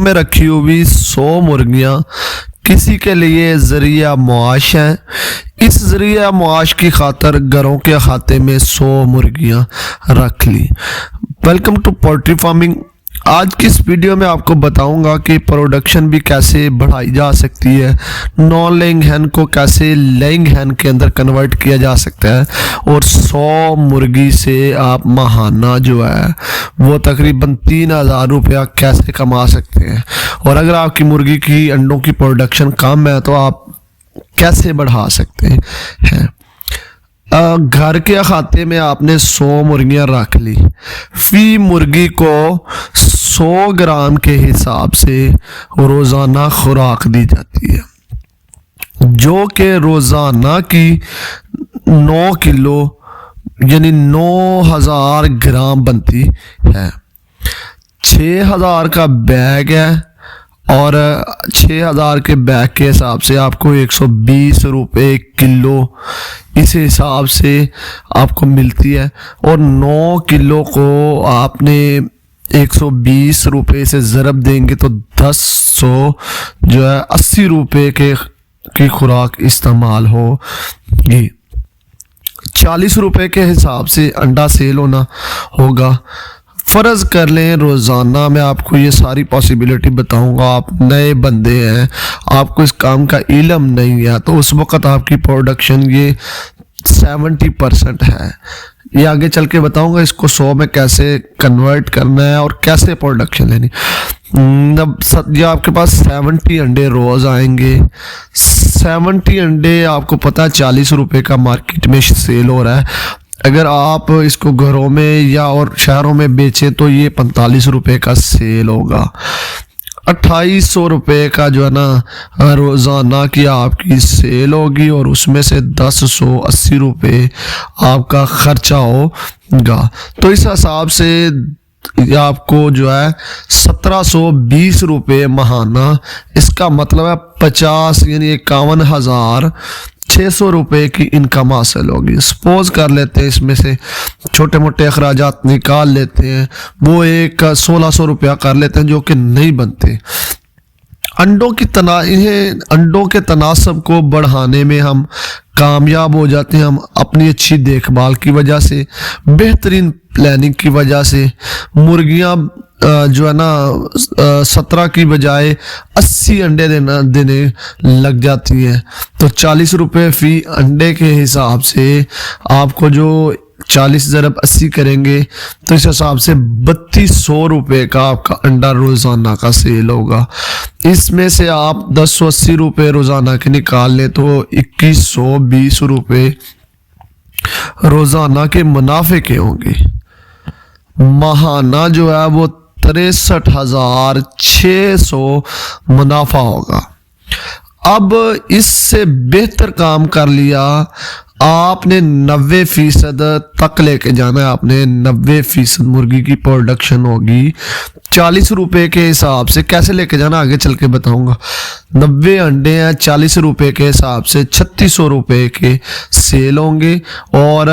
में रखी हुई 100 मुर्गियां किसी के लिए जरिया मुआश हैं। इस जरिया मुआश की खातर घरों के खाते में 100 मुर्गियां रख ली। Welcome to poultry farming. आज की इस वीडियो में आपको बताऊंगा कि प्रोडक्शन भी कैसे बढ़ाई जा सकती है, नॉन लेइंग हैन को कैसे लेइंग हैन के अंदर कन्वर्ट किया जा सकता है और 100 मुर्गी से आप माहाना जो है वो तकरीबन 3000 रुपया कैसे कमा सकते हैं। और अगर आपकी मुर्गी की अंडों की प्रोडक्शन कम है तो आप कैसे बढ़ा सकते हैं। घर के खाते में आपने 100 मुर्गियां रख ली। फी मुर्गी को 100 ग्राम के हिसाब से रोज़ाना खुराक दी जाती है, जो कि रोज़ाना की 9 किलो यानी 9000 ग्राम बनती है। 6000 का बैग है और 6000 के बैग के हिसाब से आपको 120 रुपये किलो इस हिसाब से आपको मिलती है। और 9 किलो को आपने 120 रुपये से ज़रब देंगे तो 1000 जो है 80 रुपये की खुराक इस्तेमाल होगी। 40 रुपये के हिसाब से अंडा सेल होगा। फ़र्ज़ कर लें रोज़ाना मैं आपको ये सारी पॉसिबिलिटी बताऊंगा, आप नए बंदे हैं, आपको इस काम का इल्म नहीं है, तो उस वक़्त आपकी प्रोडक्शन ये 70% है। ये आगे चल के बताऊंगा इसको 100 में कैसे कन्वर्ट करना है और कैसे प्रोडक्शन लेनी। जब आपके पास 70 अंडे रोज़ आएंगे, 70 अंडे आपको पता है 40 रुपये का मार्केट में सेल हो रहा है। अगर आप इसको घरों में या और शहरों में बेचें तो ये 45 रुपये का सेल होगा। 2800 रुपये का जो है ना रोज़ाना की आपकी सेल होगी और उसमें से 1080 रुपये आपका खर्चा होगा। तो इस हिसाब से आपको जो है 1720 रुपये माहाना, इसका मतलब है 50 यानी 51,600 रुपये की इनकम हासिल होगी। सपोज कर लेते हैं इसमें से छोटे मोटे अखराजात निकाल लेते हैं, वो एक 1600 रुपया कर लेते हैं जो कि नहीं बनते। अंडों के तनासब को बढ़ाने में हम कामयाब हो जाते हैं। हम अपनी अच्छी देखभाल की वजह से, बेहतरीन प्लानिंग की वजह से मुर्गियां जो है ना 17 की बजाय 80 अंडे देने लग जाती हैं। तो 40 रुपये फ़ी अंडे के हिसाब से आपको जो 40 ज़रब 80 करेंगे तो इस हिसाब से 3200 रुपये का आपका अंडा रोज़ाना का सेल होगा। इसमें से आप 1080 रुपये रोज़ाना के निकाल लें तो 2120 रुपये रोज़ाना के मुनाफे के होंगे। माहाना जो है वो 63,600 मुनाफा होगा। अब इससे बेहतर काम कर लिया आपने 90% तक लेके जाना है। आपने 90% मुर्गी की प्रोडक्शन होगी 40 रुपये के हिसाब से। कैसे लेके जाना आगे चल के बताऊंगा। 90 अंडे हैं, 40 रुपये के हिसाब से 3600 रुपये के सेल होंगे। और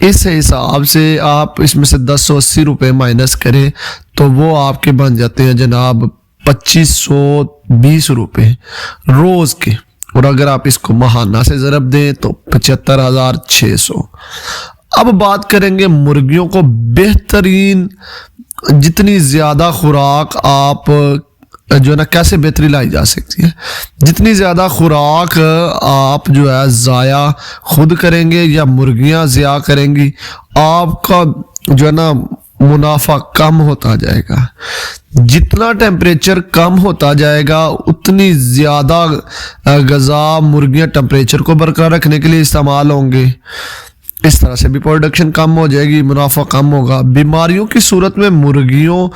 इस हिसाब से आप इसमें से 1080 रुपये माइनस करें तो वो आपके बन जाते हैं जनाब 2520 रुपये रोज़ के। और अगर आप इसको माहाना से ज़रब दें तो 75,600। अब बात करेंगे मुर्गियों को बेहतरीन, जितनी ज़्यादा खुराक आप जो है ना कैसे बेहतरी लाई जा सकती है। जितनी ज़्यादा खुराक आप जो है ज़ाया खुद करेंगे या मुर्गियां ज़िया करेंगी, आपका जो है ना मुनाफा कम होता जाएगा। जितना टेम्परेचर कम होता जाएगा उतनी ज़्यादा ग़ज़ा मुर्गियां टेम्परेचर को बरकरार रखने के लिए इस्तेमाल होंगे। इस तरह से भी प्रोडक्शन कम हो जाएगी, मुनाफा कम होगा। बीमारियों की सूरत में मुर्गियों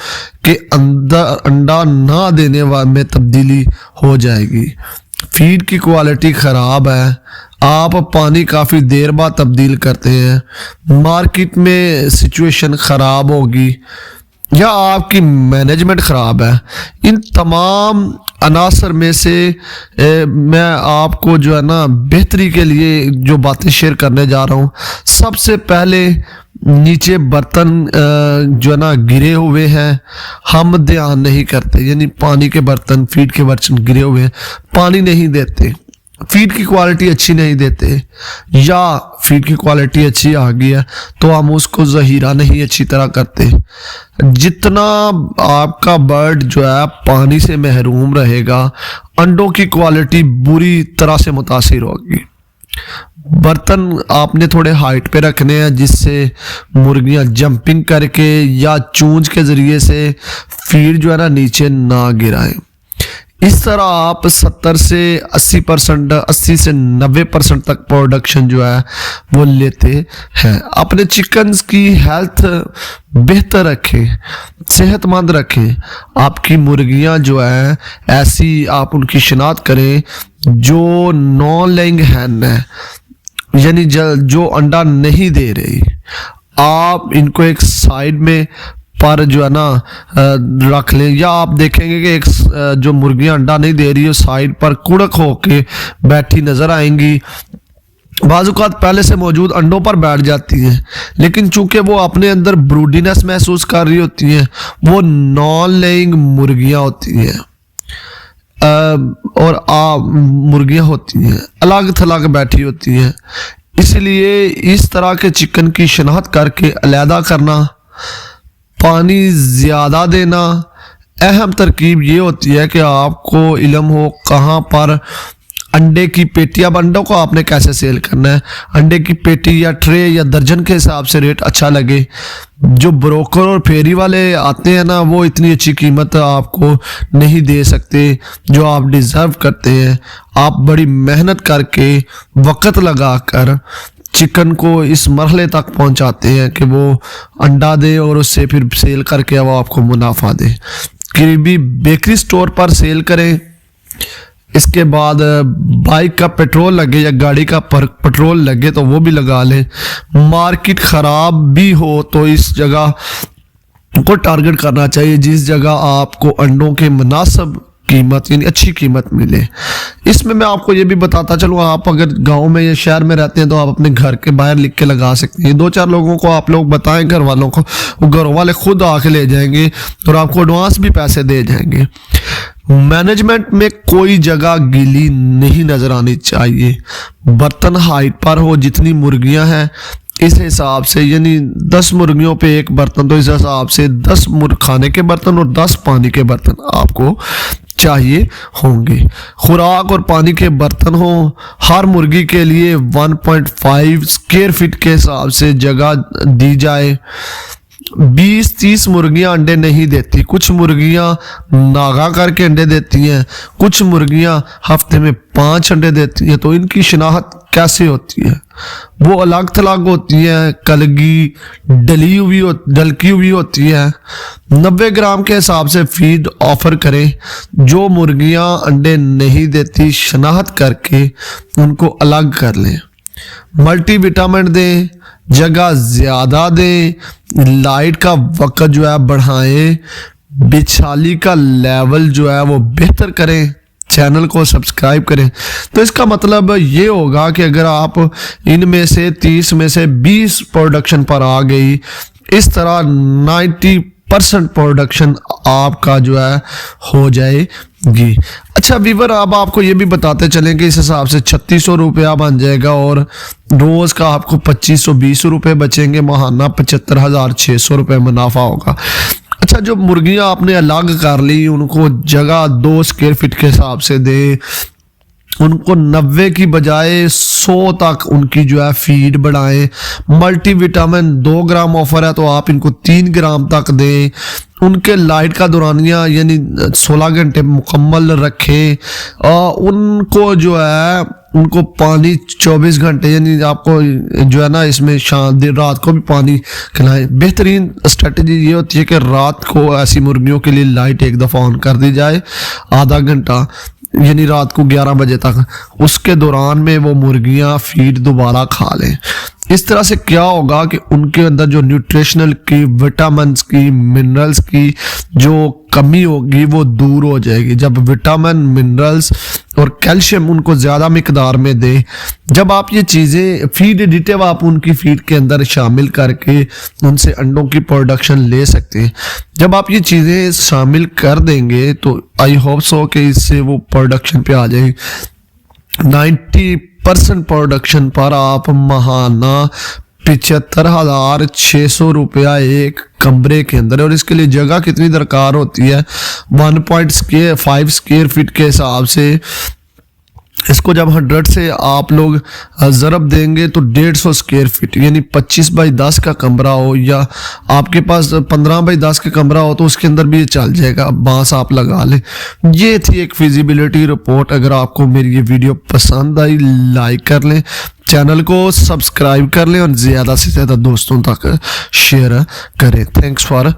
के अंदर अंडा ना देने में तब्दीली हो जाएगी। फीड की क्वालिटी ख़राब है, आप पानी काफ़ी देर बाद तब्दील करते हैं, मार्केट में सिचुएशन ख़राब होगी या आपकी मैनेजमेंट ख़राब है। इन तमाम अनासर में से मैं आपको जो है ना बेहतरी के लिए जो बातें शेयर करने जा रहा हूँ। सबसे पहले नीचे बर्तन जो है ना गिरे हुए हैं, हम ध्यान नहीं करते, यानी पानी के बर्तन, फीड के बर्तन गिरे हुए हैं, पानी नहीं देते, फीड की क्वालिटी अच्छी नहीं देते, या फीड की क्वालिटी अच्छी आ गई है तो हम उसको ज़हीरा नहीं अच्छी तरह करते। जितना आपका बर्ड जो है पानी से महरूम रहेगा, अंडों की क्वालिटी बुरी तरह से मुतासिर होगी। बर्तन आपने थोड़े हाइट पे रखने हैं जिससे मुर्गियां जंपिंग करके या चूंज के ज़रिए से फीड जो है ना नीचे ना गिराएं। इस तरह आप 70 से 80%, 80 से 90% तक प्रोडक्शन जो है वो लेते हैं। अपने चिकन्स की हेल्थ बेहतर रखें, सेहतमंद रखें। आपकी मुर्गियां जो है ऐसी आप उनकी शिनाख्त करें जो नॉन लेइंग हैन है, यानी जो अंडा नहीं दे रही। आप इनको एक साइड में पर जो है ना रख लें, या आप देखेंगे कि एक जो मुर्गियां अंडा नहीं दे रही है साइड पर कुड़क होके बैठी नजर आएंगी। बाज़-औक़ात पहले से मौजूद अंडों पर बैठ जाती हैं, लेकिन चूंकि वो अपने अंदर ब्रूडीनेस महसूस कर रही होती हैं, वो नॉन लेइंग मुर्गियां होती हैं और मुर्गियां होती हैं अलग थलग बैठी होती हैं। इसलिए इस तरह के चिकन की शिनाख्त करके अलहदा करना, पानी ज़्यादा देना। अहम तरकीब ये होती है कि आपको इल्म हो कहाँ पर अंडे की पेटी, अब अंडों को आपने कैसे सेल करना है, अंडे की पेटी या ट्रे या दर्जन के हिसाब से रेट अच्छा लगे। जो ब्रोकर और फेरी वाले आते हैं ना, वो इतनी अच्छी कीमत आपको नहीं दे सकते जो आप डिज़र्व करते हैं। आप बड़ी मेहनत करके वक़्त लगा कर चिकन को इस मरहले तक पहुंचाते हैं कि वो अंडा दे और उससे फिर सेल करके वो आपको मुनाफा दे। करीबी बेकरी स्टोर पर सेल करें। इसके बाद बाइक का पेट्रोल लगे या गाड़ी का पेट्रोल लगे तो वो भी लगा लें। मार्केट ख़राब भी हो तो इस जगह को टारगेट करना चाहिए जिस जगह आपको अंडों के मुनासिब कीमत, यानी अच्छी कीमत मिले। इसमें मैं आपको ये भी बताता चलूँ, आप अगर गांव में या शहर में रहते हैं तो आप अपने घर के बाहर लिख के लगा सकते हैं। 2-4 लोगों को आप लोग बताएं, घर वालों को, वो घर वाले खुद आके ले जाएंगे और आपको एडवांस भी पैसे दे जाएंगे। मैनेजमेंट में कोई जगह गीली नहीं नजर आनी चाहिए। बर्तन हाइट पर हो, जितनी मुर्गियां हैं इस हिसाब से, यानी 10 मुर्गियों पे एक बर्तन, तो इस हिसाब से 10 खाने के बर्तन और 10 पानी के बर्तन आपको चाहिए होंगे। खुराक और पानी के बर्तन हो। हर मुर्गी के लिए 1.5 स्क्वायर फीट के हिसाब से जगह दी जाए। 20-30 मुर्गियां अंडे नहीं देती। कुछ मुर्गियां नागा करके अंडे देती हैं, कुछ मुर्गियां हफ्ते में 5 अंडे देती हैं। तो इनकी शिनाख्त कैसे होती है? वो अलग थलग होती है, कलगी डलकी हुई होती है। 90 ग्राम के हिसाब से फीड ऑफर करें। जो मुर्गियां अंडे नहीं देती शिनाख्त करके उनको अलग कर लें। मल्टीविटामिन दें, जगह ज़्यादा दें, लाइट का वक्त जो है बढ़ाएं, बिछाली का लेवल जो है वो बेहतर करें, चैनल को सब्सक्राइब करें। तो इसका मतलब ये होगा कि अगर आप इनमें से 30 में से 20 प्रोडक्शन पर आ गई, इस तरह 90% प्रोडक्शन आपका जो है हो जाएगी। अच्छा वीवर, अब आपको ये भी बताते चलें कि इस हिसाब से 3600 रुपया बन जाएगा और रोज़ का आपको 2520 रुपये बचेंगे। माहाना 75,600 रुपये मुनाफा होगा। अच्छा, जो मुर्गियां आपने अलग कर ली उनको जगह 2 स्क्वायर फीट के हिसाब से दें। उनको 90 की बजाय 100 तक उनकी जो है फीड बढ़ाएं। मल्टीविटामिन 2 ग्राम ऑफर है तो आप इनको 3 ग्राम तक दें। उनके लाइट का दौरानिया यानी 16 घंटे मुकम्मल रखें। उनको जो है उनको पानी 24 घंटे, यानी आपको जो है ना इसमें देर रात को भी पानी खिलाएं। बेहतरीन स्ट्रेटजी ये होती है कि रात को ऐसी मुर्गियों के लिए लाइट एक दफ़ा ऑन कर दी जाए, आधा घंटा, यानी रात को 11 बजे तक। उसके दौरान में वो मुर्गियां फीड दोबारा खा लें। इस तरह से क्या होगा कि उनके अंदर जो न्यूट्रिशनल की, विटामिन्स की, मिनरल्स की जो कमी होगी वो दूर हो जाएगी। जब विटामिन, मिनरल्स और कैल्शियम उनको ज़्यादा मिकदार में दें। जब आप ये चीज़ें फीड एडिटिव आप उनकी फीड के अंदर शामिल करके उनसे अंडों की प्रोडक्शन ले सकते हैं। जब आप ये चीज़ें शामिल कर देंगे तो आई होप सो कि इससे वो प्रोडक्शन पे आ जाए 90% प्रोडक्शन पर आप महाना 75,600 रुपया एक कमरे के अंदर। और इसके लिए जगह कितनी दरकार होती है 1.5 स्क्वायर फीट के हिसाब से। इसको जब 100 से आप लोग ज़रब देंगे तो 150 स्क्वायर फीट यानी 25 बाई 10 का कमरा हो या आपके पास 15 बाई 10 का कमरा हो तो उसके अंदर भी ये चल जाएगा, बांस आप लगा लें। ये थी एक फिजिबिलिटी रिपोर्ट। अगर आपको मेरी ये वीडियो पसंद आई लाइक कर लें, चैनल को सब्सक्राइब कर लें और ज़्यादा से ज़्यादा दोस्तों तक शेयर करें। Thanks for